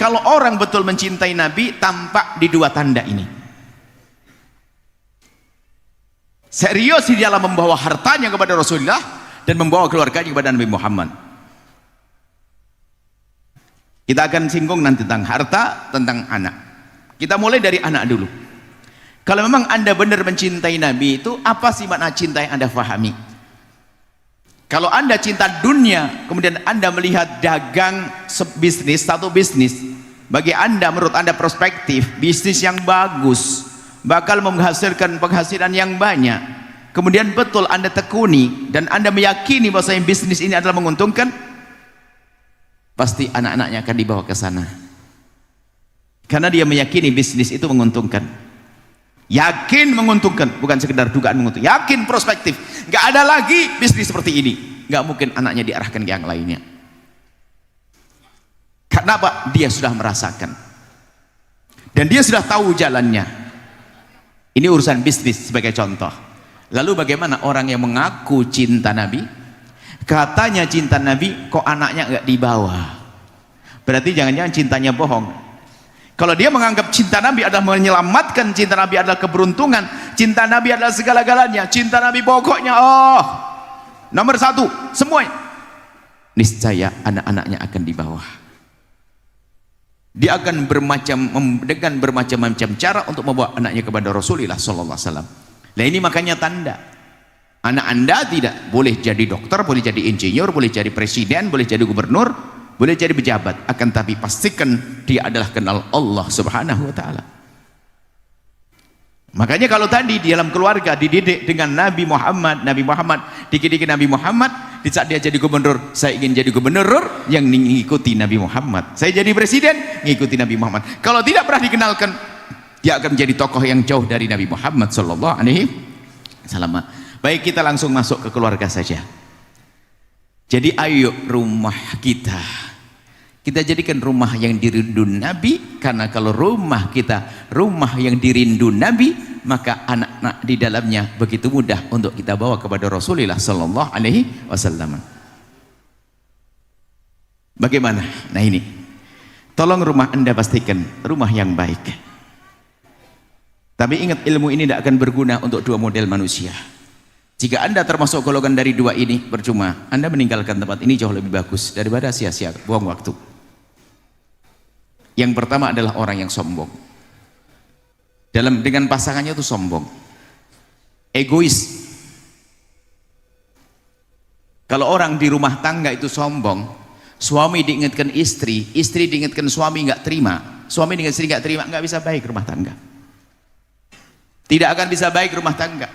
kalau orang betul mencintai Nabi tampak di dua tanda ini. Serius di dalam membawa hartanya kepada Rasulullah dan membawa keluarganya kepada Nabi Muhammad. Kita akan singgung nanti tentang harta, tentang anak. Kita mulai dari anak dulu. Kalau memang Anda benar mencintai Nabi, itu apa sih makna cinta yang Anda fahami? Kalau Anda cinta dunia, kemudian Anda melihat dagang bisnis, satu bisnis, bagi Anda, menurut Anda perspektif, bisnis yang bagus, bakal menghasilkan penghasilan yang banyak, kemudian betul Anda tekuni, dan Anda meyakini bahwa bisnis ini adalah menguntungkan, pasti anak-anaknya akan dibawa ke sana. Karena dia meyakini bisnis itu menguntungkan. Yakin menguntungkan, bukan sekedar dugaan menguntungkan, yakin prospektif. Gak ada lagi bisnis seperti ini, gak mungkin anaknya diarahkan ke yang lainnya. Karena apa? Dia sudah merasakan dan dia sudah tahu jalannya. Ini urusan bisnis sebagai contoh. Lalu bagaimana orang yang mengaku cinta Nabi, katanya cinta Nabi, kok anaknya gak dibawa? Berarti jangan-jangan cintanya bohong. Kalau dia menganggap cinta Nabi adalah menyelamatkan, cinta Nabi adalah keberuntungan, cinta Nabi adalah segala-galanya, cinta Nabi pokoknya nomor satu semuanya, niscaya anak-anaknya akan dibawa. Dia akan dengan bermacam-macam cara untuk membawa anaknya kepada Rasulullah sallallahu alaihi wasallam. Nah ini makanya tanda anak Anda tidak boleh jadi dokter, boleh jadi insinyur, boleh jadi presiden, boleh jadi gubernur, boleh jadi pejabat, akan tapi pastikan dia adalah kenal Allah subhanahu wa ta'ala. Makanya kalau tadi di dalam keluarga dididik dengan Nabi Muhammad dididik Nabi Muhammad, di saat dia jadi gubernur, saya ingin jadi gubernur yang mengikuti Nabi Muhammad, saya jadi presiden mengikuti Nabi Muhammad. Kalau tidak pernah dikenalkan, dia akan menjadi tokoh yang jauh dari Nabi Muhammad sallallahu alaihi wasallam. Baik, kita langsung masuk ke keluarga saja. Jadi ayo rumah kita jadikan rumah yang dirindu Nabi, karena kalau rumah kita rumah yang dirindu Nabi, maka anak-anak di dalamnya begitu mudah untuk kita bawa kepada Rasulullah sallallahu alaihi wasallam. Bagaimana? Nah ini, tolong rumah Anda pastikan rumah yang baik. Tapi ingat, ilmu ini tidak akan berguna untuk dua model manusia. Jika Anda termasuk golongan dari dua ini, percuma Anda meninggalkan tempat ini jauh lebih bagus daripada sia-sia buang waktu. Yang pertama adalah orang yang sombong. Dengan pasangannya itu sombong, egois. Kalau orang di rumah tangga itu sombong, suami diingatkan istri, istri diingatkan suami nggak terima, suami dengan istri nggak terima, nggak bisa baik rumah tangga. Tidak akan bisa baik rumah tangga.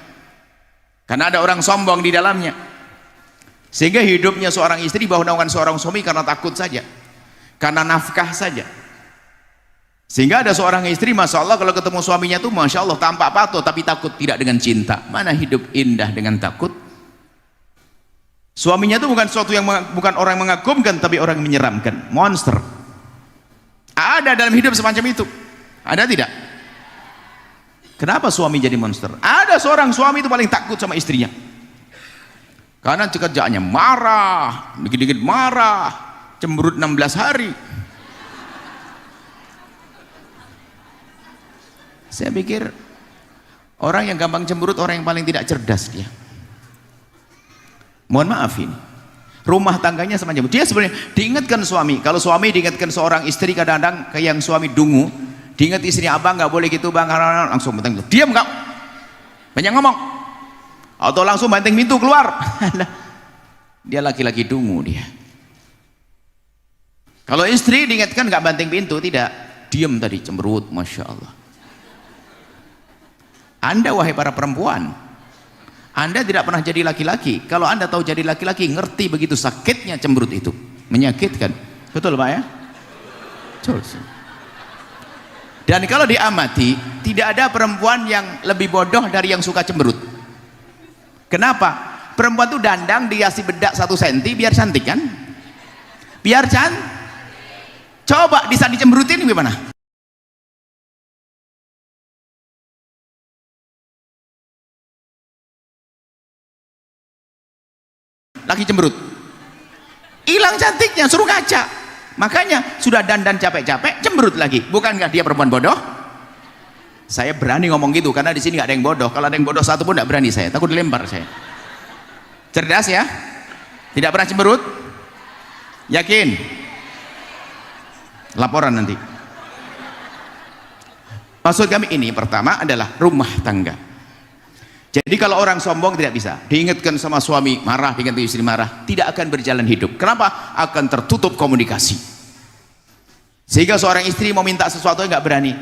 Karena ada orang sombong di dalamnya, sehingga hidupnya seorang istri bahu naungan seorang suami karena takut saja, karena nafkah saja. Sehingga ada seorang istri, masya Allah, kalau ketemu suaminya tuh masya Allah tampak patuh, tapi takut, tidak dengan cinta. Mana hidup indah dengan takut? Suaminya itu bukan sesuatu yang bukan orang yang mengagumkan, tapi orang yang menyeramkan, monster. Ada dalam hidup semacam itu, ada tidak? Kenapa suami jadi monster? Ada seorang suami itu paling takut sama istrinya, karena kerjaannya marah, dikit-dikit marah, cemberut 16 hari. Saya pikir orang yang gampang cemberut orang yang paling tidak cerdas dia. Mohon maaf, ini rumah tangganya semacam itu. Dia sebenarnya diingatkan suami. Kalau suami diingatkan seorang istri, kadang-kadang kayak yang suami dungu, diingat istri, abang nggak boleh gitu bang, langsung benteng, diam kau, banyak ngomong, atau langsung banting pintu keluar. Dia laki-laki dungu dia. Kalau istri diingatkan nggak banting pintu, tidak, diam tadi, cemberut, masya Allah. Anda wahai para perempuan, Anda tidak pernah jadi laki-laki. Kalau Anda tahu jadi laki-laki, ngerti begitu sakitnya cemberut itu, menyakitkan. Betul Pak ya? Betul. Dan kalau diamati, tidak ada perempuan yang lebih bodoh dari yang suka cemberut. Kenapa? Perempuan itu dandang dikasih bedak 1 senti biar cantik kan? Biar cantik. Coba di saat dicemberutin gimana? Lagi cemberut, hilang cantiknya, suruh ngaca. Makanya sudah dandan capek-capek cemberut lagi. Bukankah dia perempuan bodoh? Saya berani ngomong gitu karena di sini nggak ada yang bodoh. Kalau ada yang bodoh satu pun nggak berani saya, takut dilempar saya. Cerdas ya? Tidak pernah cemberut? Yakin? Laporan nanti. Maksud kami ini pertama adalah rumah tangga. Jadi kalau orang sombong tidak bisa. Diingatkan sama suami marah, diingatkan istri marah, tidak akan berjalan hidup. Kenapa? Akan tertutup komunikasi. Sehingga seorang istri mau minta sesuatu yang nggak berani.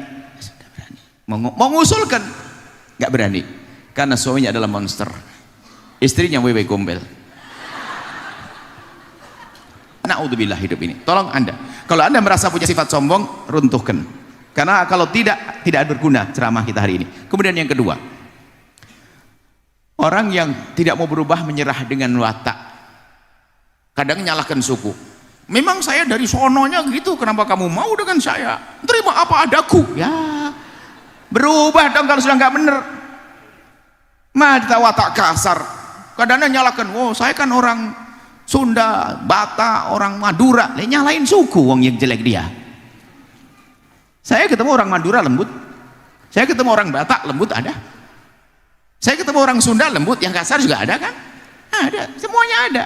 Mau ngusulkan nggak berani karena suaminya adalah monster, istrinya wewe gombel. Naudzubillah hidup ini. Tolong anda, kalau anda merasa punya sifat sombong, runtuhkan, karena kalau tidak berguna ceramah kita hari ini. Kemudian yang kedua, orang yang tidak mau berubah menyerah dengan watak, kadang nyalahkan suku. Memang saya dari sononya gitu, kenapa kamu mau dengan saya? Terima apa adaku ya. Berubah dong kalau sudah nggak bener. Mata watak kasar. Kadang-kadang nyalakan, oh saya kan orang Sunda, Batak, orang Madura. Nyalain suku wong yang jelek dia. Saya ketemu orang Madura lembut. Saya ketemu orang Batak lembut ada. Saya ketemu orang Sunda lembut, yang kasar juga ada kan? Ada, semuanya ada.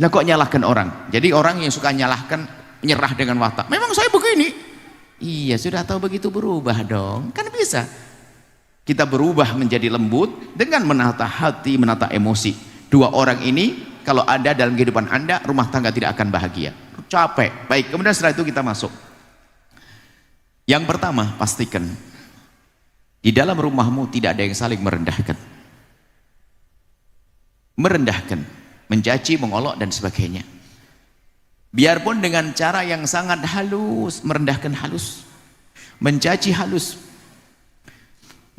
Lah kok nyalahkan orang? Jadi orang yang suka nyalahkan, menyerah dengan watak. Memang saya begini. Iya, sudah tahu begitu berubah dong. Kan bisa. Kita berubah menjadi lembut dengan menata hati, menata emosi. Dua orang ini kalau ada dalam kehidupan Anda, rumah tangga tidak akan bahagia. Capek. Baik, kemudian setelah itu kita masuk. Yang pertama, pastikan di dalam rumahmu tidak ada yang saling merendahkan. Merendahkan, mencaci, mengolok dan sebagainya. Biarpun dengan cara yang sangat halus, merendahkan halus, mencaci halus,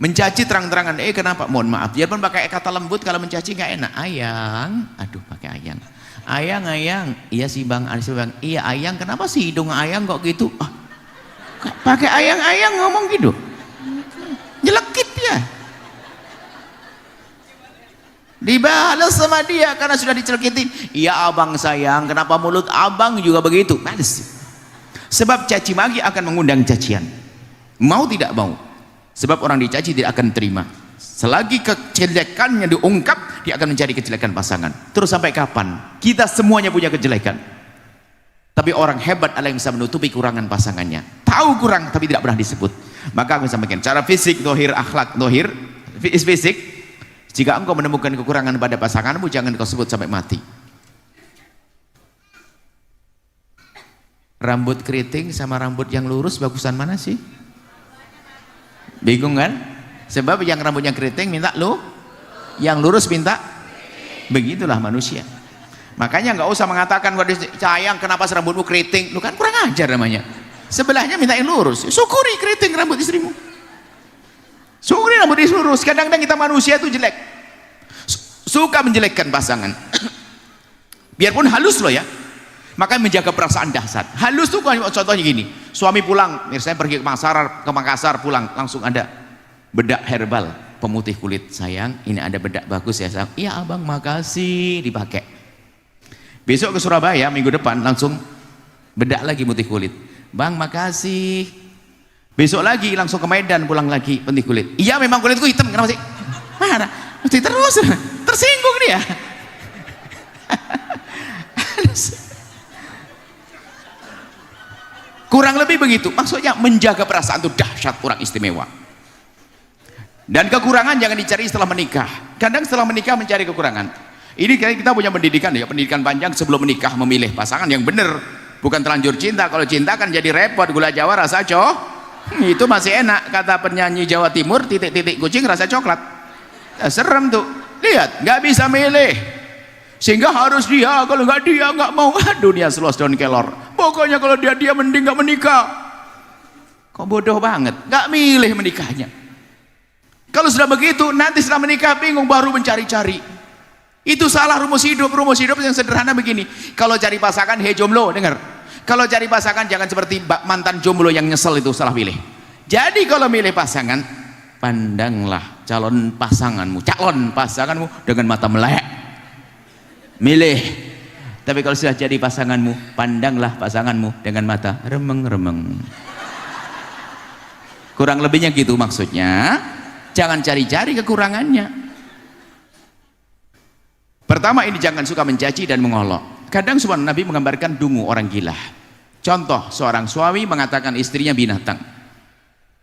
mencaci terang-terangan. Kenapa? Mohon maaf, biarpun pakai kata lembut, kalau mencaci nggak enak. Ayang, aduh pakai ayang. Ayang, iya sih bang, iya ayang. Kenapa sih hidung ayang kok gitu? Pakai ayang ngomong gitu, jelekit dia. Dibalas sama dia karena sudah dicelekitin. Iya abang sayang, kenapa mulut abang juga begitu? Balas. Sebab caci maki akan mengundang cacian. Mau tidak mau. Sebab orang dicaci tidak akan terima. Selagi kejelekannya diungkap, dia akan mencari kejelekan pasangan. Terus sampai kapan? Kita semuanya punya kejelekan. Tapi orang hebat adalah yang bisa menutupi kurangan pasangannya. Tahu kurang tapi tidak pernah disebut. Maka aku sampaikan, cara fisik, dohir, akhlak, dohir, fisik. Jika engkau menemukan kekurangan pada pasanganmu, jangan kau sebut sampai mati. Rambut keriting sama rambut yang lurus, bagusan mana sih? Bingung kan? Sebab yang rambutnya keriting minta lu, yang lurus minta. Begitulah manusia. Makanya nggak usah mengatakan, waduh sayang kenapa rambutmu keriting? Lu kan kurang ajar namanya. Sebelahnya minta yang lurus. Syukuri keriting rambut istrimu. Syukuri rambut lurus. Kadang-kadang kita manusia itu jelek, suka menjelekkan pasangan. Biarpun halus loh ya, maka menjaga perasaan dahsyat. Halus tuh contohnya gini, suami pulang, misalnya pergi ke Makassar pulang, langsung ada bedak herbal pemutih kulit. Sayang, ini ada bedak bagus ya sayang. Iya abang, makasih, dipakai. Besok ke Surabaya minggu depan langsung bedak lagi putih kulit. Bang makasih. Besok lagi langsung ke Medan pulang lagi putih kulit. Iya memang kulitku hitam, kenapa sih? Mana? Mesti terus tersinggung dia. Kurang lebih begitu. Maksudnya menjaga perasaan itu dahsyat, orang istimewa. Dan kekurangan jangan dicari setelah menikah. Kadang setelah menikah mencari kekurangan. Ini kita punya pendidikan ya, pendidikan panjang sebelum menikah, memilih pasangan yang benar. Bukan terlanjur cinta. Kalau cinta kan jadi repot, gula Jawa rasa itu masih enak, kata penyanyi Jawa Timur, titik-titik kucing rasa coklat. Serem tuh, lihat nggak bisa milih, sehingga harus dia, kalau nggak dia nggak mau. Dunia selos daun kelor, pokoknya kalau dia mending nggak menikah. Kok bodoh banget, nggak milih menikahnya. Kalau sudah begitu, nanti setelah menikah bingung, baru mencari-cari. Itu salah rumus hidup yang sederhana begini. Kalau cari pasangan, jomblo, dengar. Kalau cari pasangan jangan seperti mantan jomblo yang nyesel, itu salah pilih. Jadi kalau milih pasangan, pandanglah calon pasanganmu dengan mata melek. Milih Tapi kalau sudah jadi pasanganmu, pandanglah pasanganmu dengan mata remeng-remeng. Kurang lebihnya gitu maksudnya. Jangan cari-cari kekurangannya. Pertama, ini jangan suka mencaci dan mengolok. Kadang subhanallah Nabi menggambarkan dungu orang gila. Contoh, seorang suami mengatakan istrinya binatang.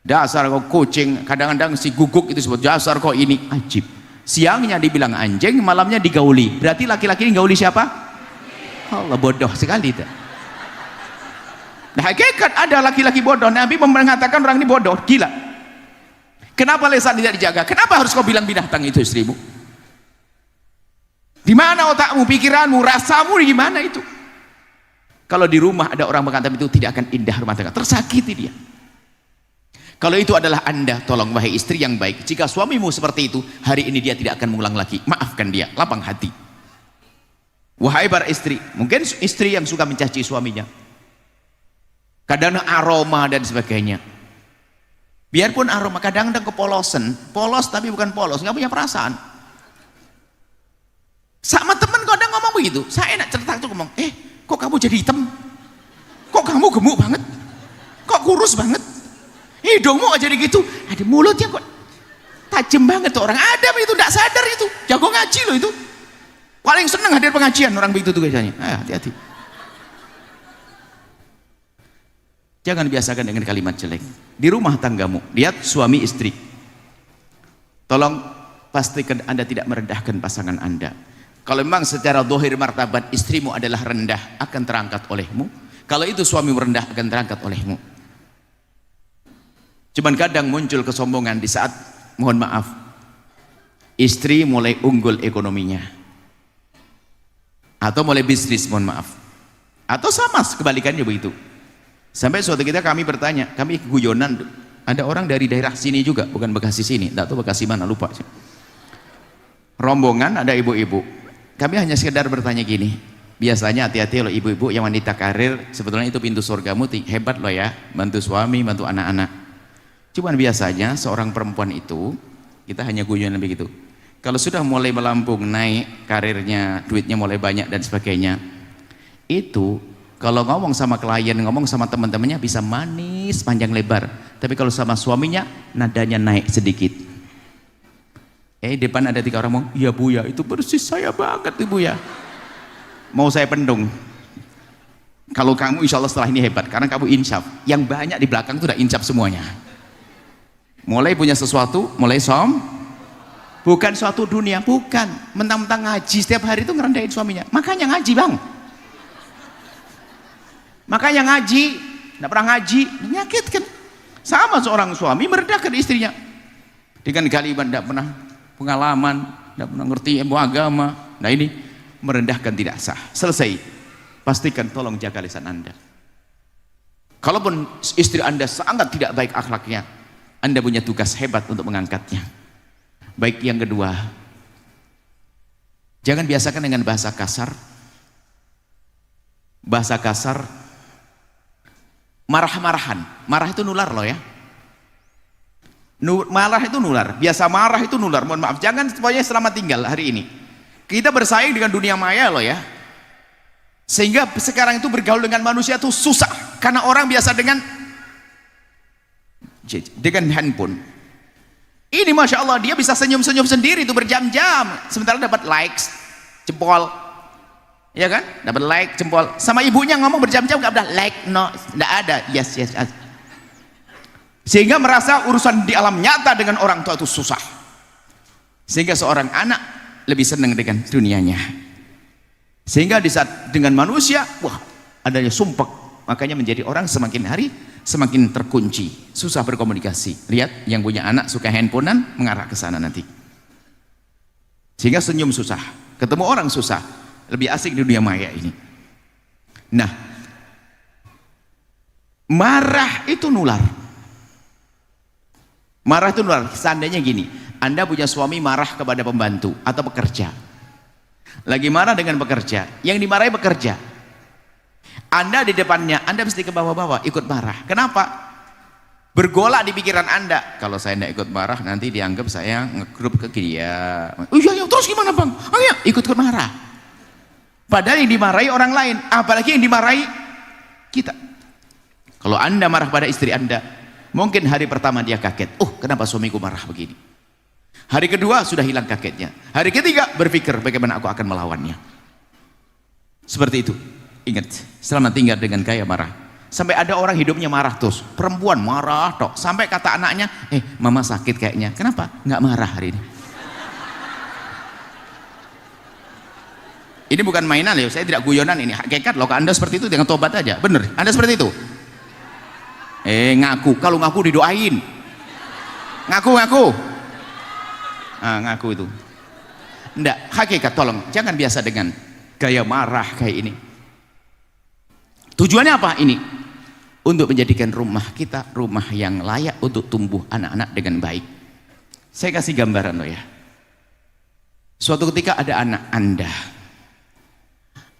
Dasar kau kucing, kadang-kadang si guguk itu sebut dasar kau ini, ajib. Siangnya dibilang anjing, malamnya digauli. Berarti laki-laki ini gauli siapa? Allah, bodoh sekali itu. Nah, hakikat ada laki-laki bodoh. Nabi mengatakan orang ini bodoh, gila. Kenapa lisan tidak dijaga? Kenapa harus kau bilang binatang itu istrimu? Di mana otakmu, pikiranmu, rasamu, di mana itu? Kalau di rumah ada orang mengatakan itu, tidak akan indah rumah tangga, tersakiti dia. Kalau itu adalah Anda, tolong wahai istri yang baik, jika suamimu seperti itu, hari ini dia tidak akan mengulang lagi. Maafkan dia, lapang hati. Wahai para istri, mungkin istri yang suka mencaci suaminya, kadang aroma dan sebagainya. Biarpun aroma, kadang-kadang kepolosan, polos tapi bukan polos, nggak punya perasaan. Sama temen kadang ngomong begitu, saya enak cerita tuh ngomong, kok kamu jadi hitam? Kok kamu gemuk banget? Kok kurus banget? Hidungmu aja jadi gitu, ada mulutnya kok tajam banget tuh orang. Ada itu, tidak sadar itu, jago ngaji loh itu. Paling senang hadir pengajian orang begitu tuh biasanya. Hati-hati. Jangan biasakan dengan kalimat jelek. Di rumah tanggamu, lihat suami istri. Tolong pastikan Anda tidak merendahkan pasangan Anda. Kalau memang secara dohir martabat istrimu adalah rendah, akan terangkat olehmu. Kalau itu suami rendah, akan terangkat olehmu. Cuman kadang muncul kesombongan di saat, mohon maaf, istri mulai unggul ekonominya. Atau mulai bisnis, mohon maaf. Atau sama kebalikannya begitu. Sampai suatu ketika kami bertanya, kami guyonan, ada orang dari daerah sini juga, bukan Bekasi sini, tidak tahu Bekasi mana, lupa. Rombongan ada ibu-ibu. Kami hanya sekedar bertanya gini, biasanya hati-hati loh ibu-ibu yang wanita karir, sebetulnya itu pintu surgamu, hebat loh ya, bantu suami, bantu anak-anak. Cuman biasanya seorang perempuan itu, kita hanya guyonan begitu. Kalau sudah mulai melambung, naik karirnya, duitnya mulai banyak dan sebagainya, itu kalau ngomong sama klien, ngomong sama teman-temannya bisa manis panjang lebar. Tapi kalau sama suaminya, nadanya naik sedikit. Depan ada 3 orang ngomong, iya bu ya, itu persis saya banget ibu ya. Mau saya pendung. Kalau kamu insya Allah setelah ini hebat, karena kamu insaf. Yang banyak di belakang itu udah insaf semuanya. Mulai punya sesuatu, mulai bukan suatu dunia, bukan. Mentang-mentang ngaji setiap hari itu ngerendahin suaminya. Makanya ngaji bang. Makanya ngaji, tidak pernah ngaji, menyakitkan. Sama seorang suami merendahkan istrinya. Dengan kalimat tidak pernah pengalaman, tidak pernah ngerti ilmu agama. Nah ini merendahkan tidak sah. Selesai. Pastikan tolong jaga lisan Anda. Kalaupun istri Anda sangat tidak baik akhlaknya, Anda punya tugas hebat untuk mengangkatnya. Baik, yang kedua, jangan biasakan dengan bahasa kasar. Bahasa kasar, marah-marahan. Marah itu nular loh ya. Marah itu nular. Biasa marah itu nular. Mohon maaf, jangan pokoknya selama tinggal hari ini. Kita bersaing dengan dunia maya loh ya. Sehingga sekarang itu bergaul dengan manusia itu susah. Karena orang biasa dengan handphone. Ini Masya Allah, dia bisa senyum-senyum sendiri itu berjam-jam, sementara dapat likes, jempol, ya kan? Dapat like, jempol. Sama ibunya ngomong berjam-jam nggak ada like, no, nggak ada, yes. Sehingga merasa urusan di alam nyata dengan orang tua itu susah. Sehingga seorang anak lebih senang dengan dunianya. Sehingga di saat dengan manusia, wah, adanya sumpek, makanya menjadi orang semakin hari semakin terkunci, susah berkomunikasi. Lihat yang punya anak suka handphonean, mengarah ke sana nanti. Sehingga senyum susah, ketemu orang susah, lebih asik di dunia maya ini. Nah, marah itu nular. Marah itu nular. Seandainya gini, Anda punya suami marah kepada pembantu atau pekerja, lagi marah dengan pekerja, yang dimarahi pekerja, Anda di depannya, Anda mesti ke bawah-bawah ikut marah. Kenapa? Bergolak di pikiran Anda, kalau saya tidak ikut marah nanti dianggap saya ngegrup ke dia. Oh iya, terus gimana bang? Oh iya, ikut marah. Padahal yang dimarahi orang lain, apalagi yang dimarahi kita. Kalau Anda marah pada istri Anda, mungkin hari pertama dia kaget, oh kenapa suamiku marah begini. Hari kedua sudah hilang kagetnya. Hari ketiga berpikir bagaimana aku akan melawannya. Seperti itu. Ingat, selamat tinggal dengan gaya marah. Sampai ada orang hidupnya marah terus, perempuan marah tok. Sampai kata anaknya, mama sakit kayaknya. Kenapa? Nggak marah hari ini. Ini bukan mainan ya, saya tidak guyonan ini. Hakikat loh, kalau Anda seperti itu dengan tobat aja. Bener, Anda seperti itu. Ngaku, kalau ngaku didoain. Ngaku. Ngaku itu. Enggak, hakikat tolong, jangan biasa dengan gaya marah kayak ini. Tujuannya apa ini? Untuk menjadikan rumah kita rumah yang layak untuk tumbuh anak-anak dengan baik. Saya kasih gambaran loh ya. Suatu ketika ada anak Anda,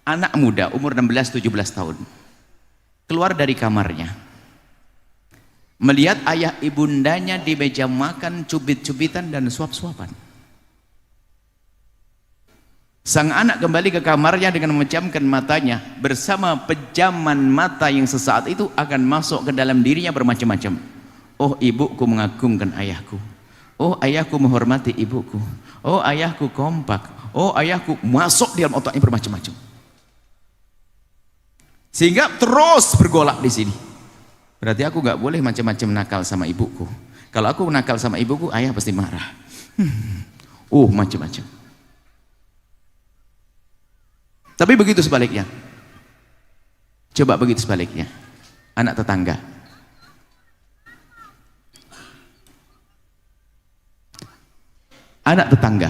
anak muda umur 16-17 tahun, keluar dari kamarnya, melihat ayah ibundanya di meja makan cubit-cubitan dan suap-suapan. Sang anak kembali ke kamarnya dengan memejamkan matanya, bersama pejaman mata yang sesaat itu akan masuk ke dalam dirinya bermacam-macam. Oh, ibuku mengagungkan ayahku. Oh, ayahku menghormati ibuku. Oh, ayahku kompak. Oh, ayahku, masuk di dalam otaknya bermacam-macam. Sehingga terus bergolak di sini. Berarti aku nggak boleh macam-macam nakal sama ibuku. Kalau aku nakal sama ibuku, ayah pasti marah. Macam-macam. Tapi begitu sebaliknya. Coba begitu sebaliknya. Anak tetangga. Anak tetangga.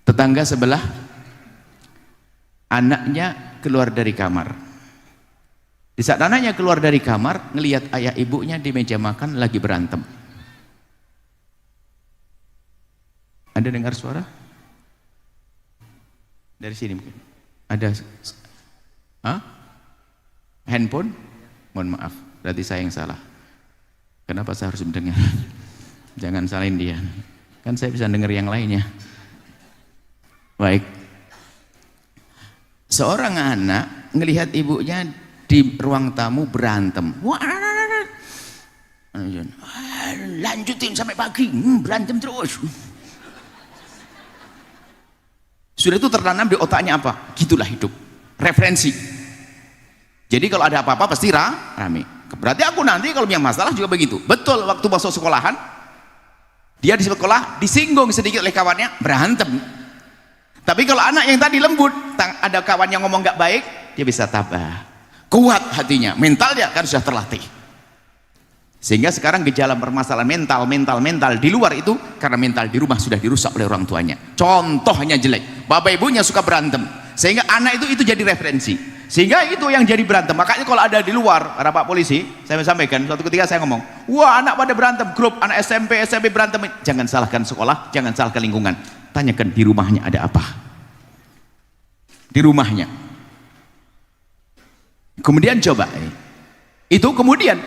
Tetangga sebelah, anaknya keluar dari kamar. Di saat anaknya keluar dari kamar, ngelihat ayah ibunya di meja makan lagi berantem. Anda dengar suara? Dari sini mungkin. Ada handphone? Mohon maaf, berarti saya yang salah. Kenapa saya harus mendengar? Jangan salahin dia. Kan saya bisa dengar yang lainnya. Baik. Seorang anak ngelihat ibunya di ruang tamu berantem. Lanjutin sampai pagi, berantem terus. Sudah itu tertanam di otaknya apa? Gitulah hidup. Referensi. Jadi kalau ada apa-apa pasti rame. Berarti aku nanti kalau punya masalah juga begitu. Betul, waktu masuk sekolahan, dia di sekolah disinggung sedikit oleh kawannya, berantem. Tapi kalau anak yang tadi lembut, ada kawan yang ngomong gak baik, dia bisa tabah. Kuat hatinya, mental dia kan sudah terlatih. Sehingga sekarang gejala permasalahan mental di luar itu karena mental di rumah sudah dirusak oleh orang tuanya. Contohnya jelek, bapak ibunya suka berantem, sehingga anak itu jadi referensi, sehingga itu yang jadi berantem. Makanya kalau ada di luar, ada Pak Polisi, saya sampaikan suatu ketika saya ngomong, wah anak pada berantem, grup anak SMP berantem. Jangan salahkan sekolah, jangan salahkan lingkungan, tanyakan di rumahnya ada apa. Di rumahnya. Kemudian coba itu, kemudian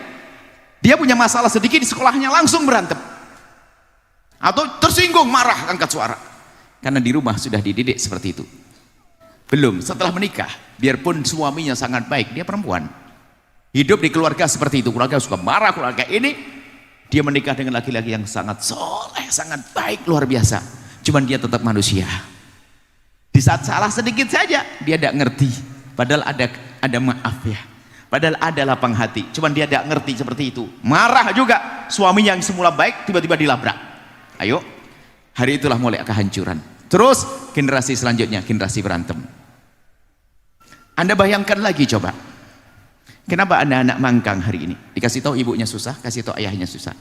dia punya masalah sedikit di sekolahnya langsung berantem, atau tersinggung marah angkat suara, karena di rumah sudah dididik seperti itu. Belum setelah menikah, biarpun suaminya sangat baik, dia perempuan, hidup di keluarga seperti itu, keluarga suka marah, keluarga ini, dia menikah dengan laki-laki yang sangat soleh, sangat baik, luar biasa, cuman dia tetap manusia. Di saat salah sedikit saja dia tidak ngerti, padahal ada maaf ya, padahal ada lapang hati, cuman dia tidak ngerti seperti itu, marah juga. Suami yang semula baik tiba-tiba dilabrak. Ayo, hari itulah mulai kehancuran. Terus generasi selanjutnya, generasi berantem. Anda bayangkan lagi coba, kenapa anak-anak mangkang hari ini? Dikasih tahu ibunya susah, kasih tahu ayahnya susah.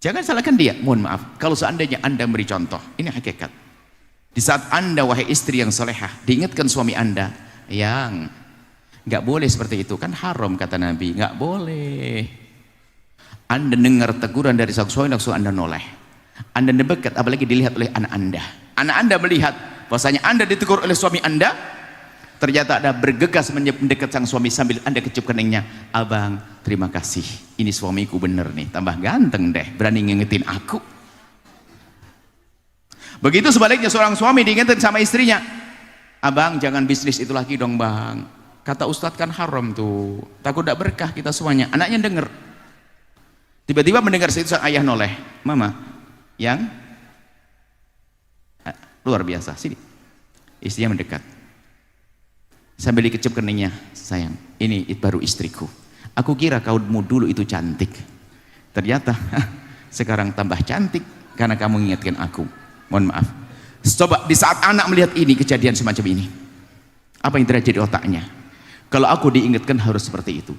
Jangan salahkan dia, mohon maaf, kalau seandainya Anda beri contoh, ini hakikat. Di saat Anda, wahai istri yang solehah, diingatkan suami Anda yang nggak boleh seperti itu, kan haram kata Nabi, nggak boleh. Anda dengar teguran dari suami langsung Anda noleh, Anda dekat, apalagi dilihat oleh anak Anda melihat bahwasanya Anda ditegur oleh suami Anda, ternyata ada bergegas mendekat sang suami sambil Anda kecup keningnya, abang terima kasih, ini suamiku bener nih, tambah ganteng deh, berani ngingetin aku. Begitu sebaliknya seorang suami diingatkan sama istrinya, abang jangan bisnis itu lagi dong bang, kata ustadz kan haram tuh, takut tidak berkah kita semuanya. Anaknya dengar, tiba-tiba mendengar situ ayah noleh, mama yang luar biasa, sini. Istrinya mendekat sambil dikecup keningnya, sayang ini baru istriku, aku kira kamu dulu itu cantik, ternyata sekarang tambah cantik karena kamu mengingatkan aku. Mohon maaf. Coba di saat anak melihat ini, kejadian semacam ini, apa yang terjadi di otaknya? Kalau aku diingatkan harus seperti itu.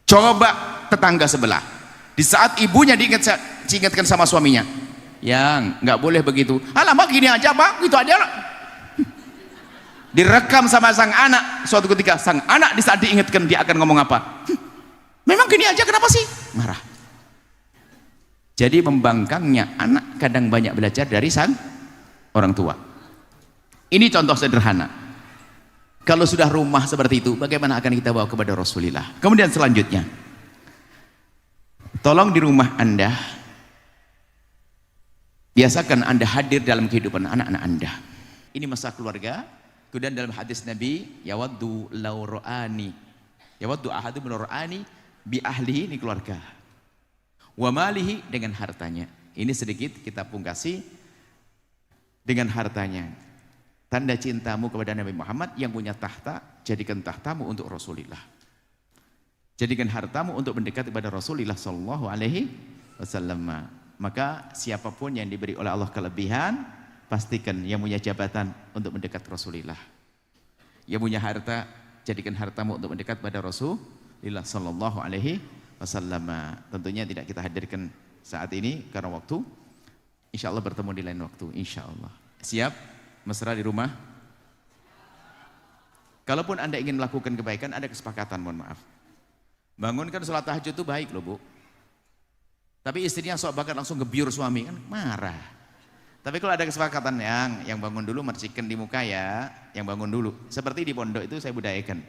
Coba tetangga sebelah, di saat ibunya diingatkan sama suaminya, yang nggak boleh begitu, alamak gini aja bang, gitu aja lah. Direkam sama sang anak. Suatu ketika sang anak di saat diingatkan, dia akan ngomong apa? Memang gini aja, kenapa sih? Marah. Jadi membangkangnya anak kadang banyak belajar dari sang orang tua. Ini contoh sederhana. Kalau sudah rumah seperti itu, bagaimana akan kita bawa kepada Rasulullah? Kemudian selanjutnya, tolong di rumah Anda biasakan Anda hadir dalam kehidupan anak-anak Anda. Ini masa keluarga. Kemudian dalam hadis Nabi, yawaddu law ra'ani, yawaddu ahadum law ra'ani bi ahlihi, ini keluarga, wa malihi, dengan hartanya. Ini sedikit kita pungkasi dengan hartanya. Tanda cintamu kepada Nabi Muhammad yang punya tahta, jadikan tahtamu untuk Rasulullah. Jadikan hartamu untuk mendekat kepada Rasulullah sallallahu alaihi wasallam. Maka siapapun yang diberi oleh Allah kelebihan, pastikan yang punya jabatan untuk mendekat Rasulullah. Yang punya harta, jadikan hartamu untuk mendekat pada Rasulullah sallallahu alaihi wasallam. Tentunya tidak kita hadirkan saat ini karena waktu. Insya Allah bertemu di lain waktu, insya Allah. Siap? Mesra di rumah? Kalaupun Anda ingin melakukan kebaikan, ada kesepakatan, mohon maaf. Bangunkan sholat tahajud itu baik loh bu. Tapi istrinya sok bakal langsung gebyur suami, kan marah. Tapi kalau ada kesepakatan, yang bangun dulu mercikan di muka ya, yang bangun dulu. Seperti di pondok itu saya budayakan.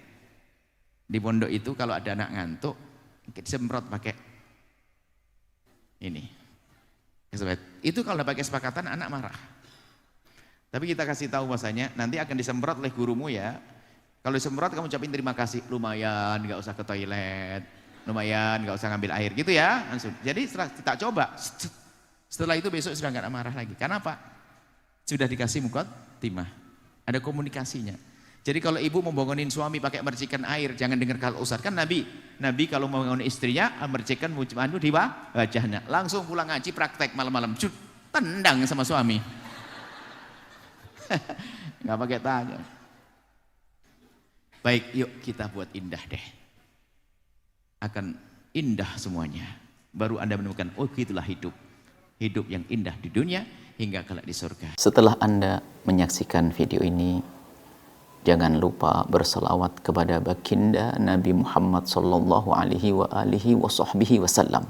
Di pondok itu kalau ada anak ngantuk, disemprot pakai ini. Itu kalau pakai kesepakatan anak marah. Tapi kita kasih tahu bahasanya nanti akan disemprot oleh gurumu ya. Kalau disemprot kamu ucapin terima kasih, lumayan nggak usah ke toilet, lumayan nggak usah ngambil air gitu ya. Langsung. Jadi setelah kita coba, setelah itu besok sudah nggak marah lagi. Karena apa? Sudah dikasih timah. Ada komunikasinya. Jadi kalau ibu membangunin suami pakai mercikan air, jangan dengar kalau Ustaz. Kan Nabi kalau membangun istrinya, mercikan di wajahnya. Langsung pulang ngaji praktek malam-malam. Tendang sama suami. Nggak pakai tanya. Baik, yuk kita buat indah deh. Akan indah semuanya. Baru Anda menemukan, oh itulah hidup. Hidup yang indah di dunia hingga kelak di surga. Setelah Anda menyaksikan video ini, jangan lupa berselawat kepada baginda Nabi Muhammad sallallahu alaihi wa alihi wa sahbihi wasallam.